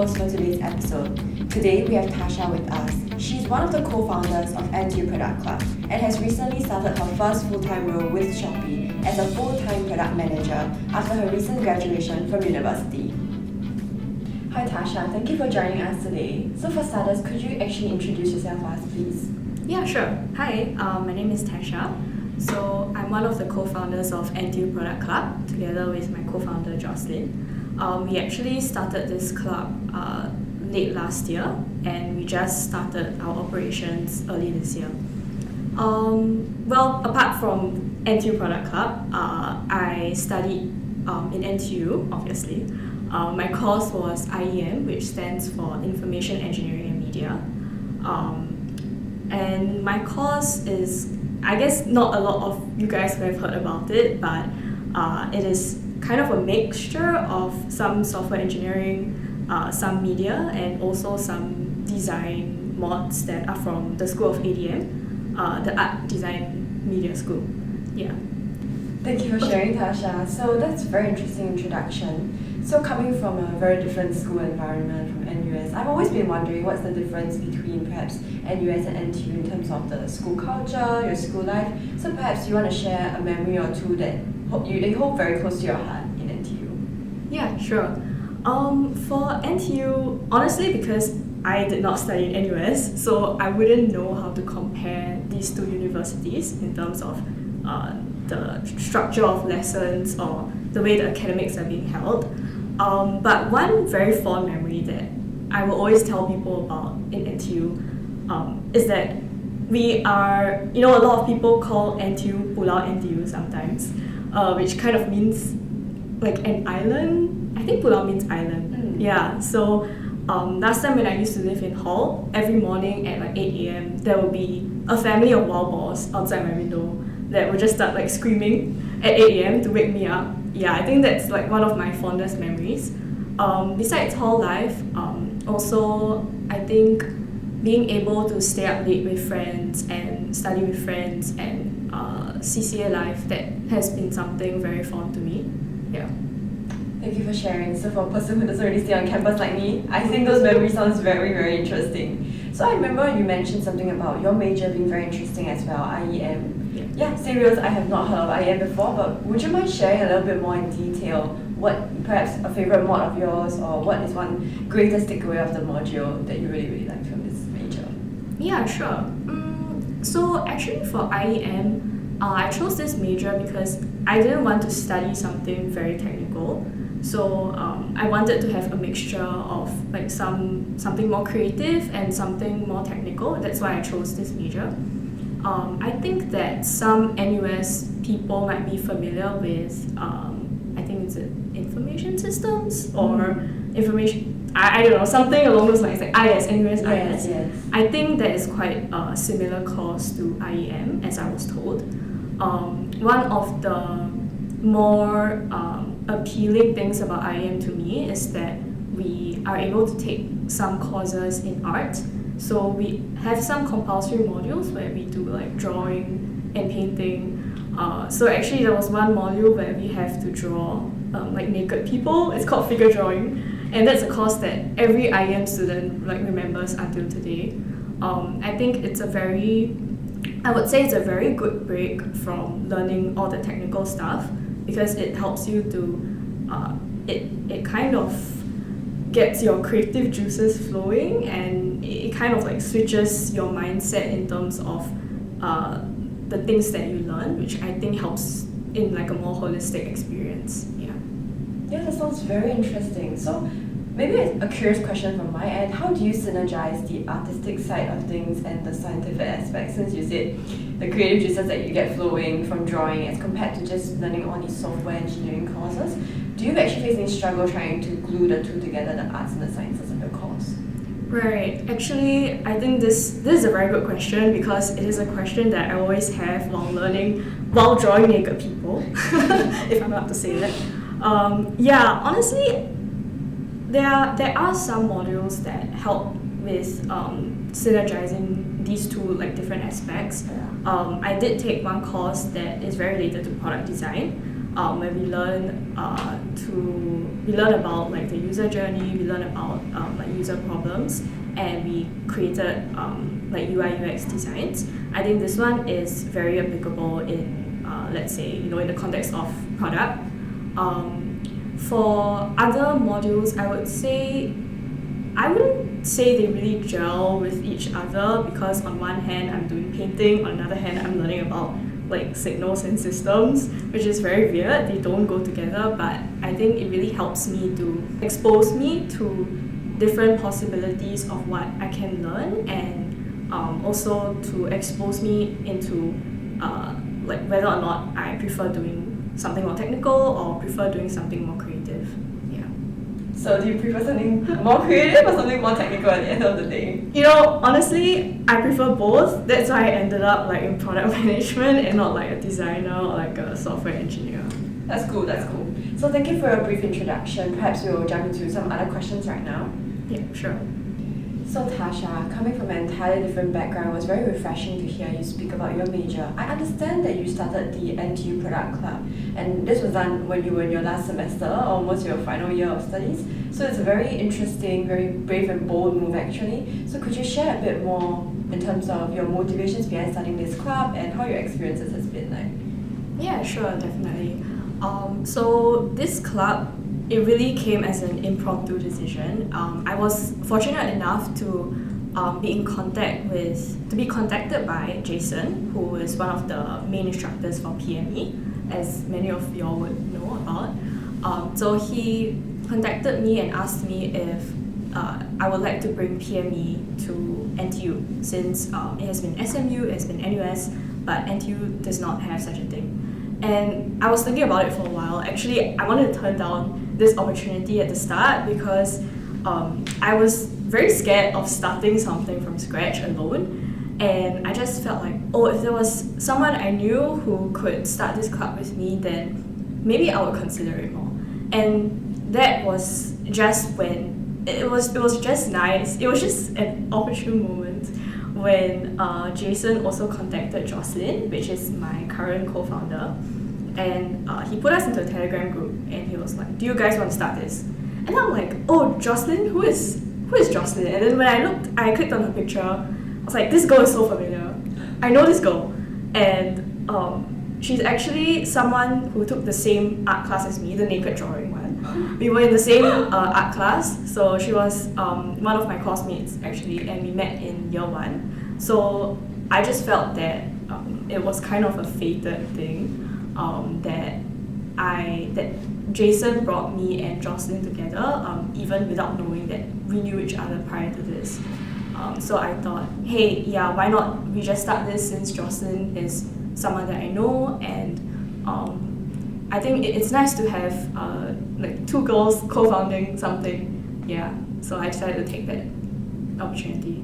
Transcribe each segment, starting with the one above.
host for today's episode. Today we have Tasha with us. She's one of the co-founders of NTU Product Club and has recently started her first full-time role with Shopee as a full-time product manager after her recent graduation from university. Hi Tasha, thank you for joining us today. So for starters, could you actually introduce yourself for us, please? Yeah, sure. Hi, my name is Tasha. So I'm one of the co-founders of NTU Product Club together with my co-founder Jocelyn. We actually started this club late last year and we just started our operations early this year. Well, apart from NTU Product Club, I studied in NTU, obviously. My course was IEM, which stands for Information Engineering and Media. And my course is, I guess not a lot of you guys who have heard about it, but it is kind of a mixture of some software engineering, some media, and also some design mods that are from the School of ADM, the Art Design Media School. Yeah. Thank you for sharing, Tasha. So that's a very interesting introduction. So coming from a very different school environment from NUS, I've always been wondering what's the difference between perhaps NUS and NTU in terms of the school culture, your school life. So perhaps you want to share a memory or two that you hold very close to your heart in NTU. Yeah, sure. For NTU, honestly, because I did not study in NUS, so I wouldn't know how to compare these two universities in terms of the structure of lessons or the way the academics are being held. But one very fond memory that I will always tell people about in NTU is that we are, a lot of people call NTU Pulau NTU sometimes, which kind of means like an island. I think Pulau means island. Yeah, so last time when I used to live in Hall, every morning at like 8 a.m. there will be a family of wild boars outside my window that would just start like screaming at 8 a.m. to wake me up. Yeah, I think that's like one of my fondest memories. Besides hall life, also I think being able to stay up late with friends and study with friends and CCA life, that has been something very fond to me. Yeah. Thank you for sharing. So for a person who doesn't really stay on campus like me, I think those memories sounds very, very interesting. So I remember you mentioned something about your major being very interesting as well, IEM. Yeah, serious, I have not heard of IEM before, but would you mind sharing a little bit more in detail what perhaps a favorite mod of yours or what is one greatest takeaway of the module that you really, really liked from this major? Yeah, sure. So actually for IEM, I chose this major because I didn't want to study something very technical. So I wanted to have a mixture of like something more creative and something more technical. That's why I chose this major. I think that some NUS people might be familiar with, I think it's information systems or information, I don't know, something along those lines, like IS, NUS IS. Yes. I think that is quite a similar course to IEM, as I was told. One of the more appealing things about IEM to me is that we are able to take some courses in art. So we have some compulsory modules where we do like drawing and painting. So actually there was one module where we have to draw like naked people. It's called figure drawing, and that's a course that every IEM student like remembers until today. I think it's I would say it's a very good break from learning all the technical stuff because it helps you to, it kind of gets your creative juices flowing and it kind of like switches your mindset in terms of the things that you learn, which I think helps in like a more holistic experience. Yeah, that sounds very interesting. So maybe a curious question from my end, how do you synergize the artistic side of things and the scientific aspect, since you said the creative juices that you get flowing from drawing as compared to just learning all these software engineering courses? Do you actually face any struggle trying to glue the two together, the arts and the sciences of your course? Right. Actually, I think this is a very good question because it is a question that I always have while drawing naked people, if I'm allowed to say that. Honestly, there are some modules that help with synergizing these two like different aspects. I did take one course that is very related to product design. where we learn about like the user journey, we learn about like user problems, and we created like UI UX designs. I think this one is very applicable in let's say in the context of product. For other modules, I wouldn't say they really gel with each other, because on one hand I'm doing painting, on another hand I'm learning about like signals and systems, which is very weird. They don't go together, but I think it really helps me to expose me to different possibilities of what I can learn, and also to expose me into like whether or not I prefer doing something more technical or prefer doing something more creative. Yeah. So do you prefer something more creative or something more technical at the end of the day? Honestly, I prefer both. That's why I ended up like in product management and not like a designer or like a software engineer. That's cool, that's cool. So thank you for your brief introduction. Perhaps we'll jump into some other questions right now. Yeah, sure. So Tasha, coming from an entirely different background, it was very refreshing to hear you speak about your major. I understand that you started the NTU Product Club, and this was done when you were in your last semester, almost your final year of studies. So it's a very interesting, very brave and bold move actually. So could you share a bit more in terms of your motivations behind starting this club and how your experiences has been like? Yeah, sure, definitely. So this club, it really came as an impromptu decision. I was fortunate enough to be contacted by Jason, who is one of the main instructors for PME, as many of y'all would know about. So he contacted me and asked me if I would like to bring PME to NTU, since it has been SMU, it has been NUS, but NTU does not have such a thing. And I was thinking about it for a while. Actually, I wanted to turn down this opportunity at the start because I was very scared of starting something from scratch alone. And I just felt like, if there was someone I knew who could start this club with me, then maybe I would consider it more. And that was just when it was just nice. It was just an opportune moment when Jason also contacted Jocelyn, which is my current co-founder, and he put us into a Telegram group, and he was like, "Do you guys want to start this?" And I'm like, "Oh, Jocelyn? Who is Jocelyn?" And then when I clicked on her picture, I was like, "This girl is so familiar. I know this girl." And she's actually someone who took the same art class as me, the naked drawing one. We were in the same art class, so she was one of my classmates actually, and we met in year 1. So I just felt that it was kind of a fated thing, that Jason brought me and Jocelyn together, even without knowing that we knew each other prior to this. So I thought, hey, yeah, why not we just start this, since Jocelyn is someone that I know, and I think it's nice to have like 2 girls co-founding something. Yeah, so I decided to take that opportunity.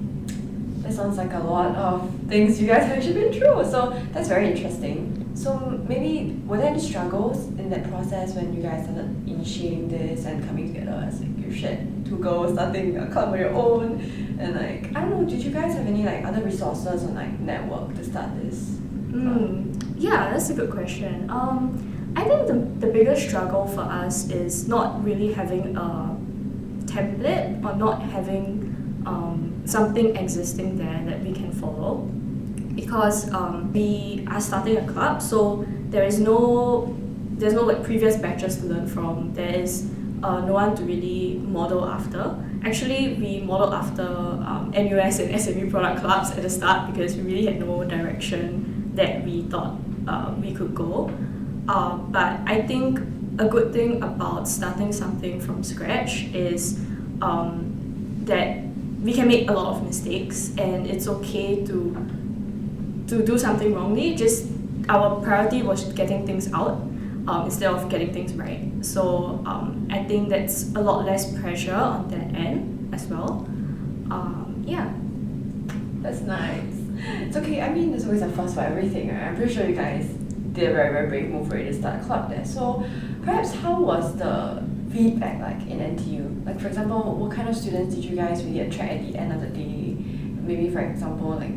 That sounds like a lot of things you guys have actually been through, so that's very interesting. So maybe were there any struggles in that process when you guys started initiating this and coming together as like you shared 2 girls starting a club of your own, and like I don't know, did you guys have any like other resources or like network to start this? Yeah, that's a good question. I think the biggest struggle for us is not really having a template or not having something existing there that we can follow, because we are starting a club, so there's no like previous batches to learn from. There is no one to really model after. Actually, we modeled after NUS and SMU product clubs at the start because we really had no direction that we thought we could go. But I think a good thing about starting something from scratch is that we can make a lot of mistakes, and it's okay to do something wrongly. Just our priority was getting things out instead of getting things right. So I think that's a lot less pressure on that end as well. Yeah. That's nice. It's okay. I mean, there's always a fuss for everything, right? I'm pretty sure you guys did a very, very brave move for you to start a club there. So perhaps how was the feedback like in NTU? Like for example, what kind of students did you guys really attract at the end of the day? Maybe for example, like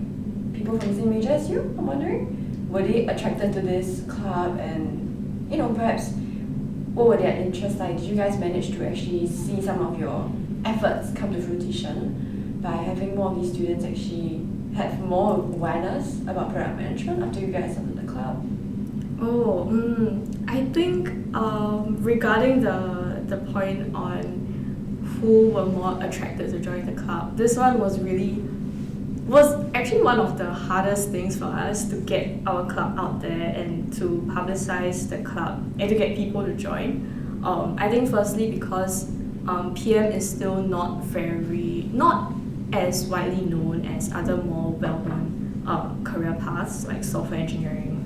people from the same major as you, I'm wondering? Were they attracted to this club, and know perhaps what were their interests like? Did you guys manage to actually see some of your efforts come to fruition by having more of these students actually have more awareness about product management after you guys started the club? I think regarding the point on who were more attracted to join the club, this one was actually one of the hardest things for us to get our club out there and to publicize the club and to get people to join. I think firstly because PM is still not as widely known as other more well-known career paths like software engineering.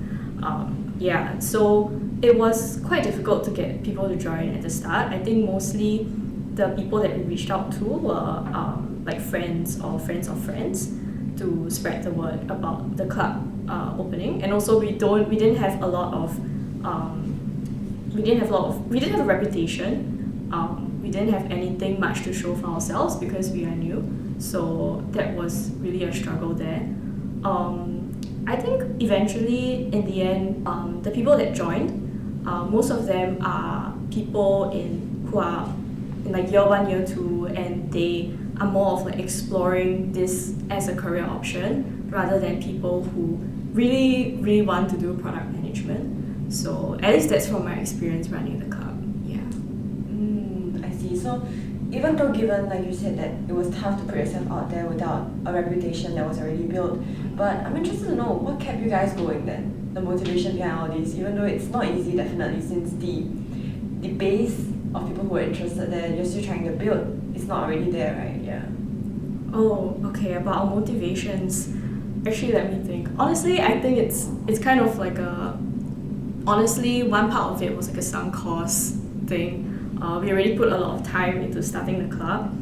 So it was quite difficult to get people to join at the start. I think mostly the people that we reached out to were like friends of friends to spread the word about the club opening. And also we didn't have a reputation. We didn't have anything much to show for ourselves because we are new. So that was really a struggle there. I think eventually, in the end, the people that joined, most of them are people who are in like year 1, year 2, and they are more of like exploring this as a career option rather than people who really, really want to do product management. So at least that's from my experience running the club. I see. So even though given, like you said, that it was tough to put yourself out there without a reputation that was already built, but I'm interested to know what kept you guys going then, the motivation behind all this, even though it's not easy definitely since the base of people who are interested there, you're still trying to build, it's not already there, right? About our motivations, actually let me think. Honestly, I think it's kind of like one part of it was like a sunk cost thing. We already put a lot of time into starting the club.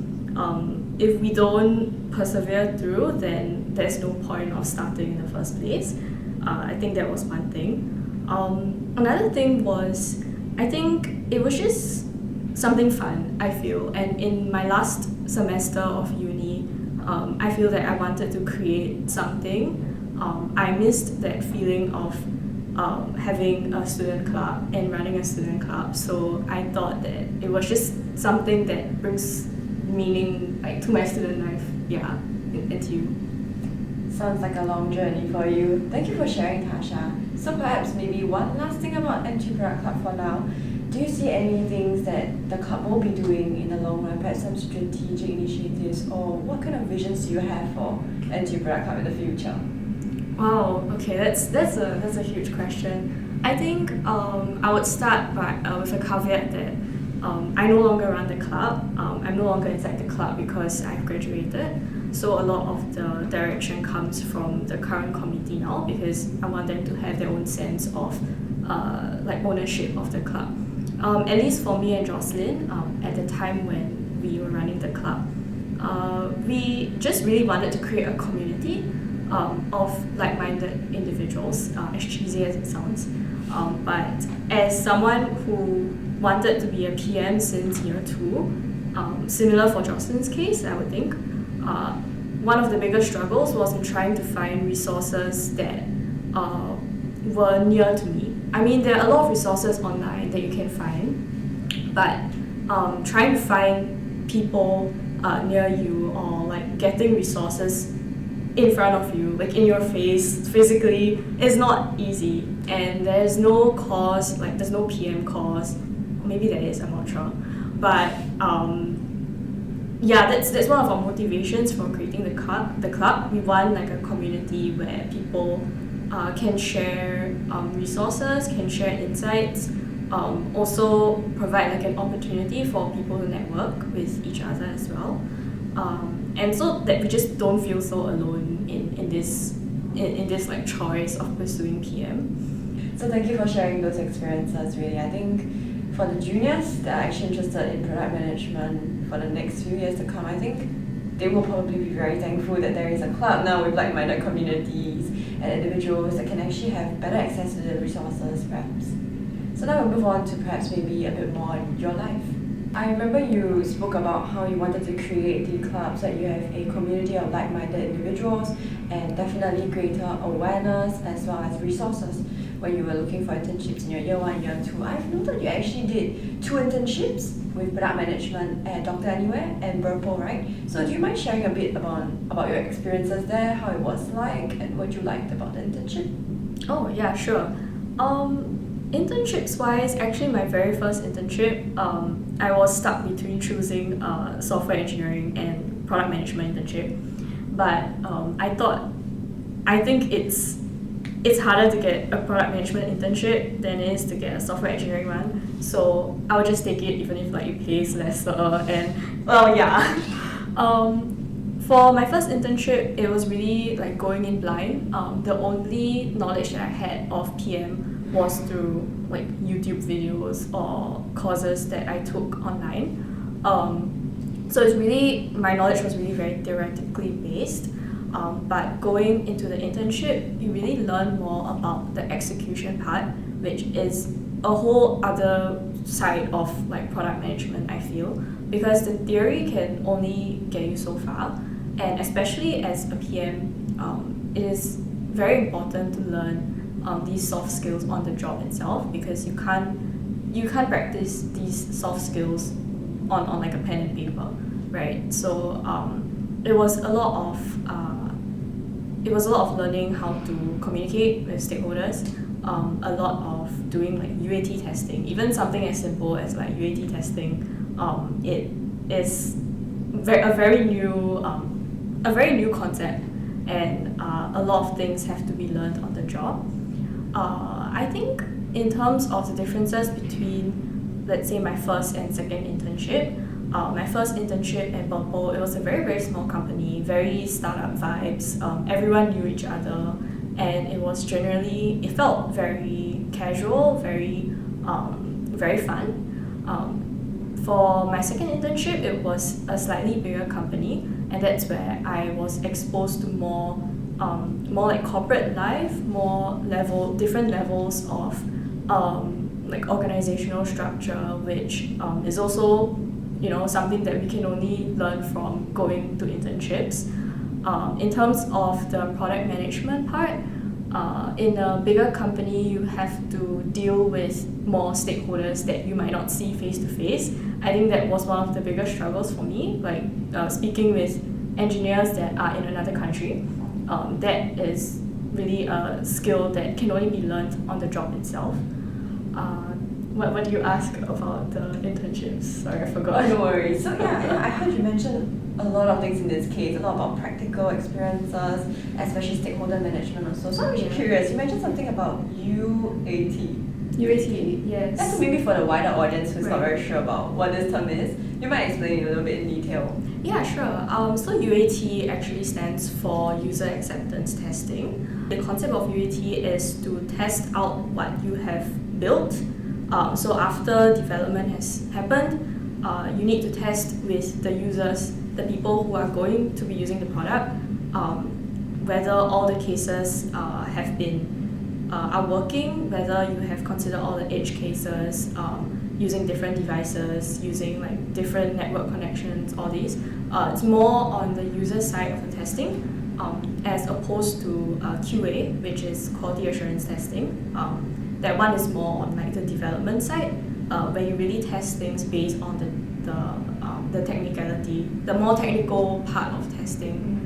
If we don't persevere through, then there's no point of starting in the first place. I think that was one thing. Another thing was, I think it was just something fun, I feel. And in my last semester of uni, I feel that I wanted to create something. I missed that feeling of having a student club and running a student club. So I thought that it was just something that brings meaning like to my student life, in NTU. Sounds like a long journey for you. Thank you for sharing, Tasha. So perhaps maybe one last thing about NTU Product Club for now. Do you see any things that the club will be doing in the long run, perhaps some strategic initiatives, or what kind of visions do you have for NTU Product Club in the future? Wow, okay, that's a huge question. I think I would start with a caveat that I no longer run the club. I'm no longer inside the club because I've graduated. So a lot of the direction comes from the current committee now because I want them to have their own sense of ownership of the club. At least for me and Jocelyn, at the time when we were running the club, we just really wanted to create a community of like-minded individuals, as cheesy as it sounds. But as someone who wanted to be a PM since year 2, similar for Jocelyn's case, I would think, one of the biggest struggles was in trying to find resources that were near to me. I mean, there are a lot of resources online that you can find, but trying to find people near you or like getting resources in front of you, like in your face, physically, is not easy. And there's no course, like there's no PM course. Maybe there is, I'm not sure. But that's one of our motivations for creating the club. We want like a community where people can share resources, can share insights, also provide like an opportunity for people to network with each other as well. And so that we just don't feel so alone in this like choice of pursuing PM. So thank you for sharing those experiences, really. I think for the juniors that are actually interested in product management for the next few years to come, I think they will probably be very thankful that there is a club now with like-minded communities and individuals that can actually have better access to the resources, perhaps. So now we'll move on to perhaps maybe a bit more on your life. I remember you spoke about how you wanted to create the club so that you have a community of like-minded individuals and definitely greater awareness as well as resources. when you were looking for internships in your year 1, year 2, I've noted you actually did 2 internships with product management at Dr. Anywhere and Burple, right? So do you mind sharing a bit about your experiences there, how it was like, and what you liked about the internship? Oh, yeah, sure. Internships wise, actually my very first internship, I was stuck between choosing software engineering and product management internship. But I think it's harder to get a product management internship than it is to get a software engineering one. So I'll just take it even if like it pays lesser and well yeah. For my first internship, it was really like going in blind. The only knowledge that I had of PM was through like YouTube videos or courses that I took online. So it's really, my knowledge was really very theoretically based. But going into the internship, you really learn more about the execution part, which is a whole other side of like product management, I feel, because the theory can only get you so far, and especially as a PM, it is very important to learn these soft skills on the job itself, because you can't practice these soft skills on like a pen and paper, right? So it was a lot of learning how to communicate with stakeholders, a lot of doing like UAT testing, even something as simple as like UAT testing. It is a very new concept, and a lot of things have to be learned on the job. I think in terms of the differences between, let's say, my first and second internship, my first internship at Purple, it was a very, very small company, very startup vibes. Everyone knew each other, and it felt very casual, very fun. For my second internship, it was a slightly bigger company, and that's where I was exposed to more like corporate life, different levels of like organizational structure, which is also something that we can only learn from going to internships. In terms of the product management part, in a bigger company, you have to deal with more stakeholders that you might not see face to face. I think that was one of the biggest struggles for me, like speaking with engineers that are in another country. That is really a skill that can only be learned on the job itself. What do you ask about the internships? Sorry, I forgot. Oh, no worries. So I heard you mention a lot of things in this case, a lot about practical experiences, especially stakeholder management also. So I'm just curious, you mentioned something about UAT. UAT, yes. That's maybe for the wider audience who's not very sure about what this term is. You might explain it a little bit in detail. Yeah, sure. So UAT actually stands for User Acceptance Testing. The concept of UAT is to test out what you have built. So after development has happened, you need to test with the users, the people who are going to be using the product, whether all the cases are working, whether you have considered all the edge cases, using different devices, using like different network connections, all these. It's more on the user side of the testing, as opposed to QA, which is quality assurance testing. That one is more on like the development side, where you really test things based on the technicality, the more technical part of testing.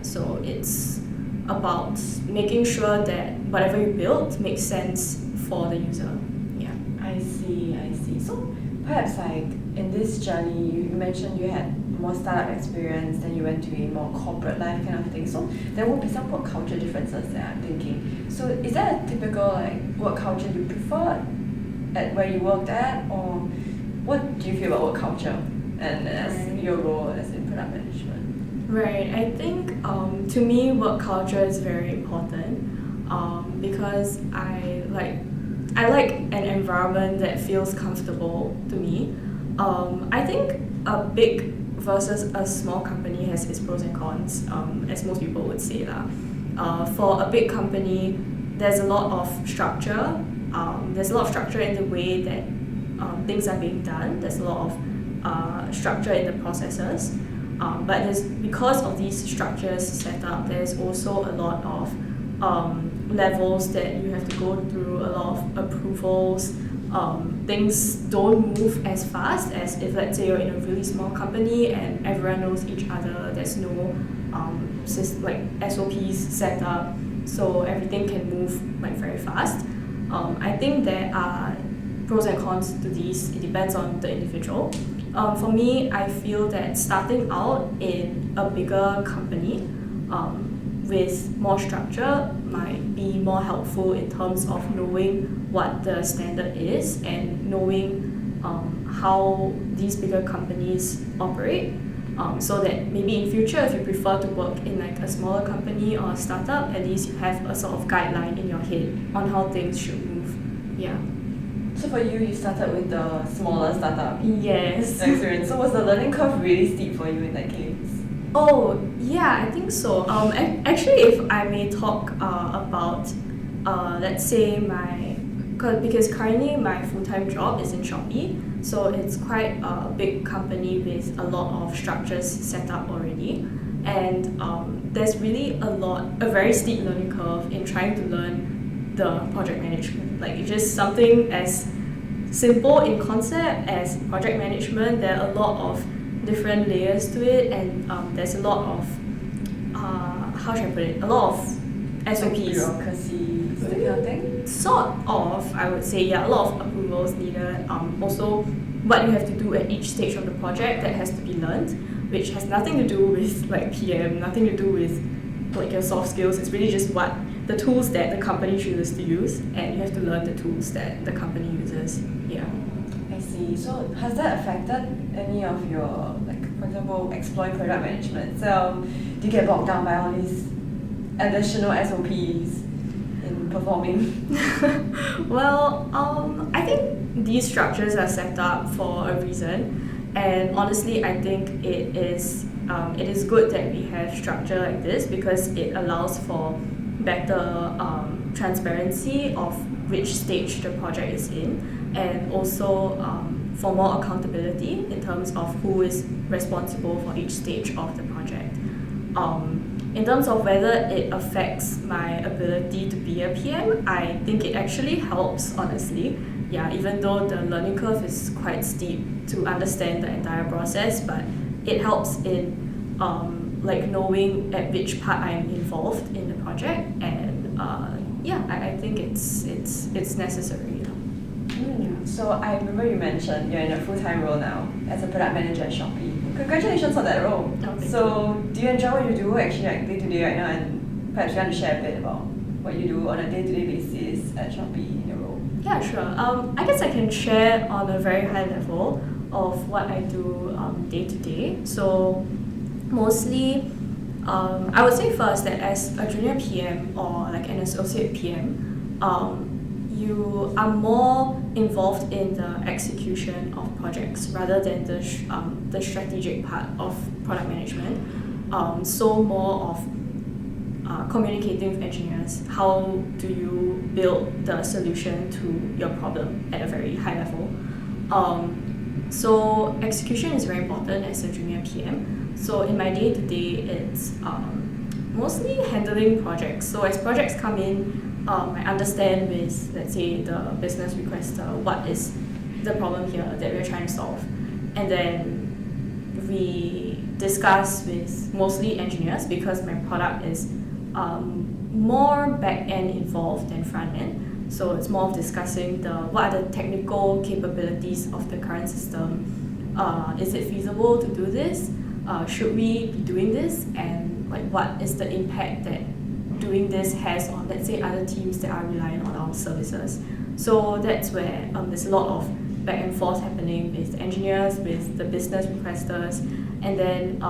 So it's about making sure that whatever you build makes sense for the user. Yeah. I see. So perhaps like in this journey, you mentioned you had more startup experience, then you went to a more corporate life kind of thing. So there will be some work culture differences there, I'm thinking. So is there a typical like work culture you prefer at where you worked at, or what do you feel about work culture and as your role as in product management? Right, I think to me work culture is very important, because I like an environment that feels comfortable to me. I think a big versus a small company has its pros and cons, as most people would say lah. For a big company, there's a lot of structure. There's a lot of structure in the way that things are being done. There's a lot of structure in the processes. But because of these structures set up, there's also a lot of levels that you have to go through, a lot of approvals. Things don't move as fast as if, let's say, you're in a really small company and everyone knows each other. There's no like SOPs set up, so everything can move like very fast. I think there are pros and cons to these. It depends on the individual. For me, I feel that starting out in a bigger company with more structure might be more helpful in terms of knowing what the standard is and knowing how these bigger companies operate, so that maybe in future, if you prefer to work in like a smaller company or a startup, at least you have a sort of guideline in your head on how things should move. Yeah. So for you, you started with the smaller startup Yes. experience. So was the learning curve really steep for you in that case? Oh, yeah, I think so. Actually, if I may talk about, let's say because currently my full-time job is in Shopee, so it's quite a big company with a lot of structures set up already, and there's really a very steep learning curve in trying to learn the project management. Like, it's just something as simple in concept as project management. There are a lot of different layers to it, and there's a lot of how should I put it? A lot of SOPs. Like bureaucracy, that kind of thing? Sort of, I would say, yeah, a lot of approvals needed. Also, what you have to do at each stage of the project that has to be learned, which has nothing to do with like PM, nothing to do with like your soft skills. It's really just what the tools that the company chooses to use, and you have to learn the tools that the company uses. Yeah. I see. So has that affected any of your, like, for example, exploring product management? So do you get bogged down by all these additional SOPs in performing? Well, I think these structures are set up for a reason, and honestly, I think it is good that we have structure like this because it allows for better transparency of which stage the project is in, and also for more accountability in terms of who is responsible for each stage of the project. In terms of whether it affects my ability to be a PM, I think it actually helps, honestly. Yeah, even though the learning curve is quite steep to understand the entire process, but it helps in like knowing at which part I'm involved in the project, and I think it's necessary. So I remember you mentioned you're in a full-time role now as a product manager at Shopee. Congratulations on that role. Oh, so do you enjoy what you do actually, like day-to-day right now, and perhaps you want to share a bit about what you do on a day-to-day basis at Shopee in your role? Yeah, sure. I guess I can share on a very high level of what I do day-to-day. So mostly, I would say first that as a junior PM or like an associate PM, you are more involved in the execution of projects rather than the strategic part of product management. So more of communicating with engineers. How do you build the solution to your problem at a very high level? So execution is very important as a junior PM. So in my day-to-day, it's mostly handling projects. So as projects come in, I understand with, let's say, the business requester, what is the problem here that we're trying to solve. And then we discuss with mostly engineers because my product is more back-end involved than front-end. So it's more of discussing what are the technical capabilities of the current system. Is it feasible to do this? Should we be doing this? And like, what is the impact that doing this has on, let's say, other teams that are relying on our services? So that's where there's a lot of back and forth happening with engineers, with the business requesters, and then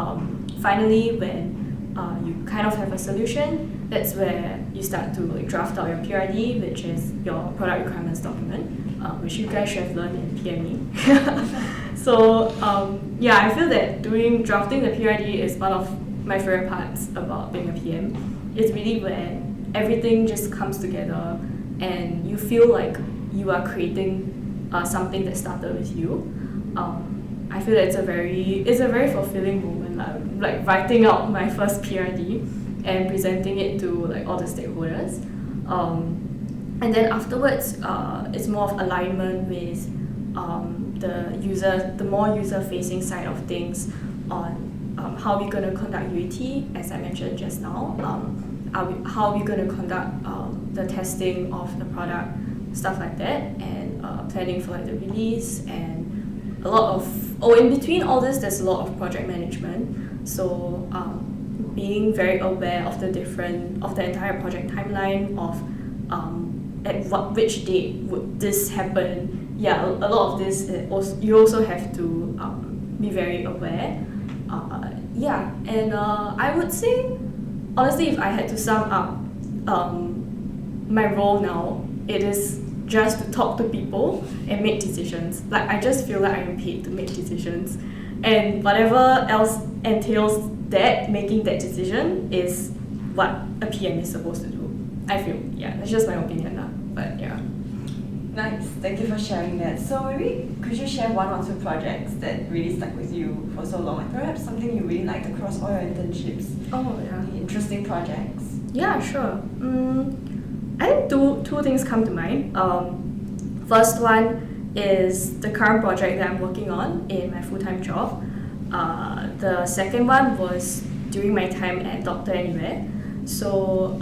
finally when you kind of have a solution, that's where you start to like draft out your PRD, which is your product requirements document, which you guys should have learned in PME. So I feel that drafting the PRD is one of my favorite parts about being a PM. It's really where everything just comes together and you feel like you are creating something that started with you. I feel that it's a very fulfilling moment, like writing out my first PRD and presenting it to like all the stakeholders. And then afterwards, it's more of alignment with the more user-facing side of things on how we're going to conduct UAT, as I mentioned just now, how we're going to conduct the testing of the product, stuff like that, and planning for like the release, and a lot of, in between all this, there's a lot of project management. So being very aware of the entire project timeline of which date would this happen. Yeah, a lot of this, you also have to be very aware. And I would say, honestly, if I had to sum up my role now, it is just to talk to people and make decisions. Like, I just feel like I am paid to make decisions, and whatever else entails that, making that decision, is what a PM is supposed to do. I feel, that's just my opinion now, but yeah. Nice, thank you for sharing that. So maybe could you share one or two projects that really stuck with you for so long, and perhaps something you really liked across all your internships? Oh yeah. Interesting projects. Yeah, sure. I think two things come to mind. First one is the current project that I'm working on in my full-time job. The second one was during my time at Dr. Anywhere. So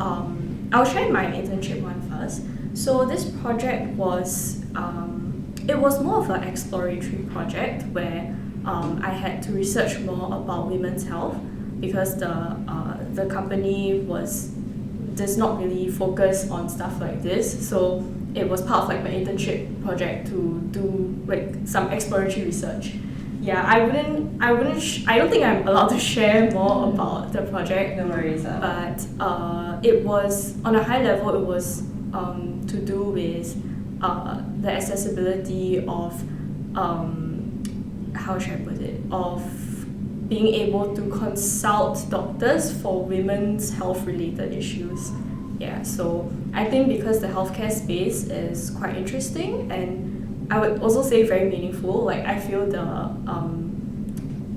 I'll share my internship one first. So this project was, it was more of an exploratory project where I had to research more about women's health, because the company does not really focus on stuff like this. So it was part of like my internship project to do like some exploratory research. Yeah, I don't think I'm allowed to share more about the project. No worries. But it was, on a high level, it was to do with the accessibility of, how should I put it, of being able to consult doctors for women's health related issues. Yeah, so I think because the healthcare space is quite interesting, and I would also say very meaningful. Like, I feel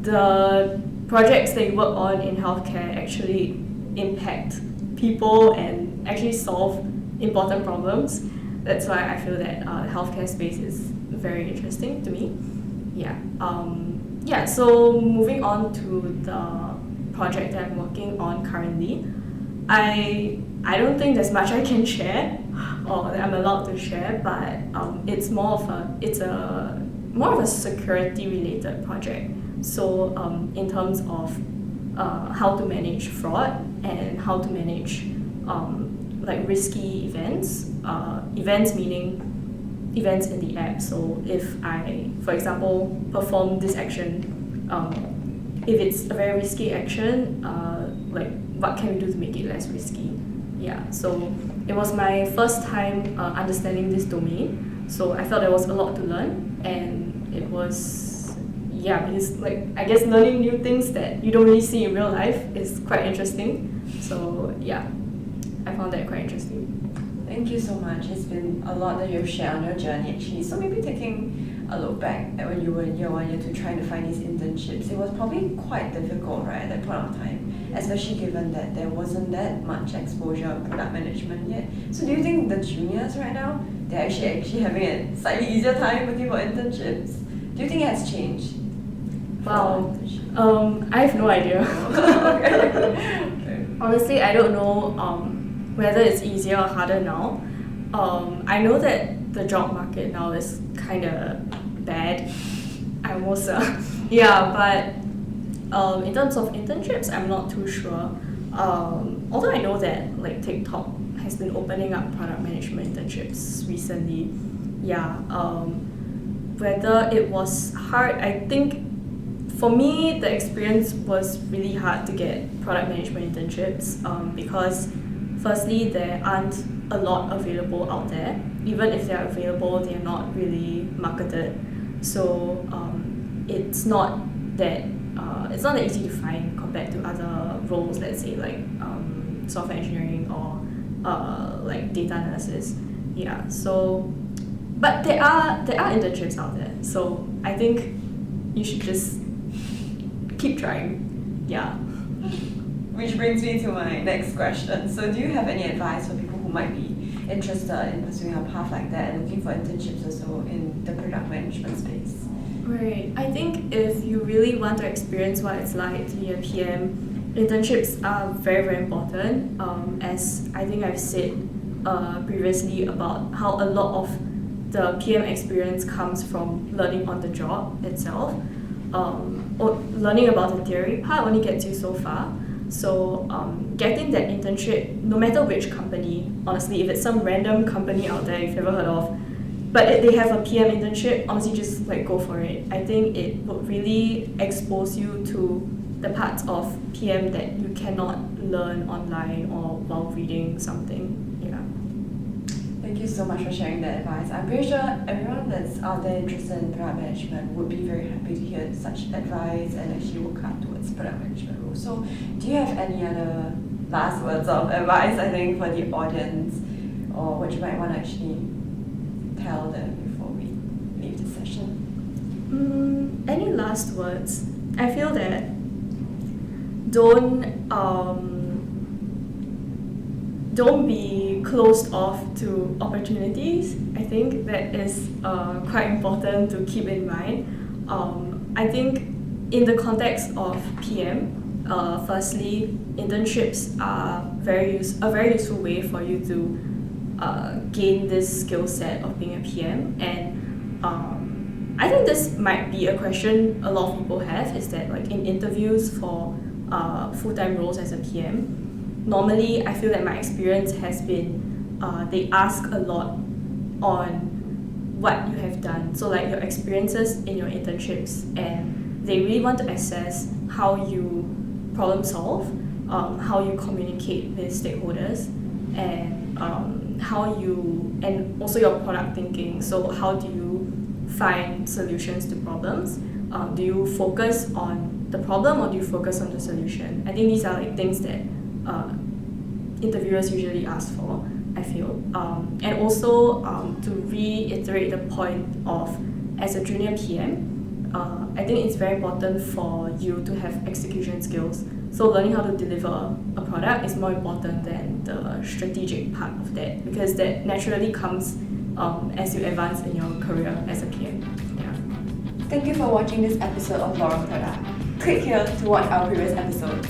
the projects they work on in healthcare actually impact people and actually solve important problems. That's why I feel that the healthcare space is very interesting to me. So moving on to the project that I'm working on currently, I don't think there's much I can share or that I'm allowed to share, but it's more of a security related project. So in terms of how to manage fraud and how to manage like risky events. Events meaning events in the app. So if I, for example, perform this action, if it's a very risky action, like what can we do to make it less risky? Yeah, so it was my first time understanding this domain. So I felt there was a lot to learn, and it was, because like, I guess learning new things that you don't really see in real life is quite interesting. So I found that quite interesting. Thank you so much. It's been a lot that you've shared on your journey actually. So maybe taking a look back at when you were in year 1, year 2 trying to find these internships, it was probably quite difficult, right, at that point of time, especially given that there wasn't that much exposure of product management yet. So do you think the juniors right now, they're actually having a slightly easier time looking for internships? Do you think it has changed? Wow. I have no idea. Okay. Honestly, I don't know whether it's easier or harder now. I know that the job market now is kind of bad. I almost, but in terms of internships, I'm not too sure. Although I know that like TikTok has been opening up product management internships recently. Whether it was hard, I think for me, the experience was really hard to get product management internships because firstly, there aren't a lot available out there. Even if they're available, they're not really marketed. So it's not that easy to find compared to other roles, let's say like software engineering or like data analysis. But there are internships out there. So I think you should just keep trying. Which brings me to my next question. So do you have any advice for people who might be interested in pursuing a path like that and looking for internships also in the product management space? Right. I think if you really want to experience what it's like to be a PM, internships are very, very important. As I think I've said previously about how a lot of the PM experience comes from learning on the job itself. Or learning about the theory part only gets you so far. So getting that internship, no matter which company, honestly, if it's some random company out there you've never heard of, but if they have a PM internship, honestly, just like go for it. I think it would really expose you to the parts of PM that you cannot learn online or while reading something. Yeah. Thank you so much for sharing that advice. I'm pretty sure everyone that's out there interested in product management would be very happy to hear such advice and actually work hard towards product management role. So, do you have any other last words of advice, I think, for the audience, or what you might want to actually tell them before we leave the session? Any last words? I feel that don't be closed off to opportunities. I think that is quite important to keep in mind. I think in the context of PM, firstly, internships are a very useful way for you to gain this skill set of being a PM. And I think this might be a question a lot of people have, is that like in interviews for full-time roles as a PM, normally I feel that my experience has been they ask a lot on what you have done, so like your experiences in your internships, and they really want to assess how you problem solve, how you communicate with stakeholders, and and also your product thinking. So how do you find solutions to problems? Do you focus on the problem or do you focus on the solution? I think these are like things that interviewers usually ask for, I feel. And also to reiterate the point of, as a junior PM, I think it's very important for you to have execution skills. So learning how to deliver a product is more important than the strategic part of that, because that naturally comes as you advance in your career as a PM. Yeah. Thank you for watching this episode of Lorong Product. Click here to watch our previous episodes.